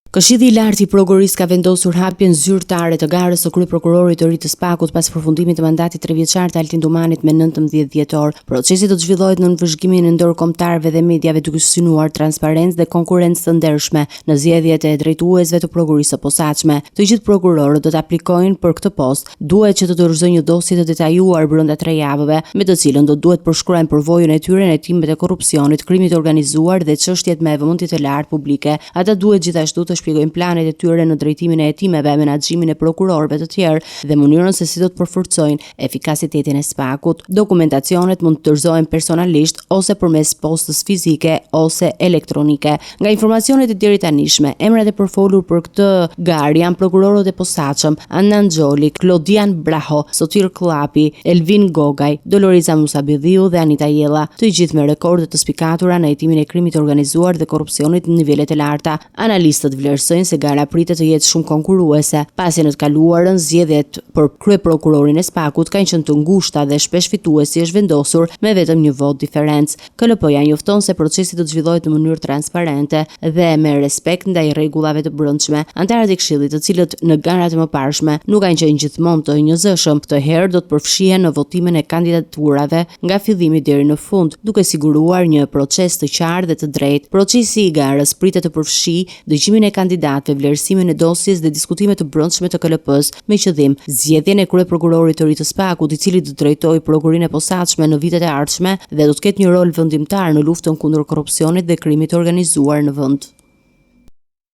Këshilli i lartë i prokurorisë ka vendosur hapjen zyrtare të garës së kryeprokurorit të ri të Spakut pas përfundimit të mandatit 3 vjeçar të Altin Dumanit me 19 dhjetor. Procesi do të zhvillohet në nënvëzhgimin e ndërkombëtarëve dhe mediave duke synuar transparencë dhe konkurrencë të ndershme në zgjedhjet e drejtuesve të prokurorisë së posaçme. Të gjithë prokurorët do të aplikojnë për këtë postë. Duhet që të dorëzojnë një dosje të detajuar brenda 3 javëve, me të cilën do duhet përshkruajnë përvojën e tyre në hetimet e korrupsionit, krimit të organizuar dhe çështjet me vëmendje të lartë publike. Ata duhet gjithashtu të shpjegojnë planet e tyre në drejtimin e hetimeve, menaxhimin e prokurorëve të tjerë dhe mënyrën se si do të përforcojnë efikasitetin e Spakut. Dokumentacionet mund të dorëzohen personalisht ose përmes postës fizike ose elektronike. Nga informacionet e deri tanishme, emrat e përfolur për këtë garë janë prokurorët e posaçëm Anna Nxoli, Klodian Braho, Sotir Klapi, Elvin Gogaj, Doloriza Musabidhiu dhe Anita Jella, të gjithë me rekorde të spikatura në hetimin e krimit të organizuar dhe korrupsionit në nivelet e larta. Analistët vlerësojnë se gara pritet të jetë shumë konkurruese, pasi në të kaluarën zgjedhjet për kryeprokurorin e Spakut kanë qenë të ngushta dhe shpesh fituesi është vendosur me vetëm një vot diferencë. KLP-ja njofton se procesi do të zhvillohet në mënyrë transparente dhe me respekt ndaj rregullave të brendshme. Anëtarët e Këshillit, të cilët në garat e mëparshme nuk kanë qenë gjithmonë të injozshëm, këtë herë do të përfshihen në votimin e kandidaturave nga fillimi deri në fund, duke siguruar një proces të qartë dhe të drejtë. Procesi i garës pritet të përfshijë dëgjimin e kandidatëve, vlerësimin e dosjes dhe diskutime të brendshme të KLP-s me qëllim zgjedhjen e kryeprokurorit të ri të Spakut, i cili do të drejtojë prokurorinë e posaçme në vitet e ardhshme dhe do të ketë një rol vendimtar në luftën kundër korrupsionit dhe krimit të organizuar në vend.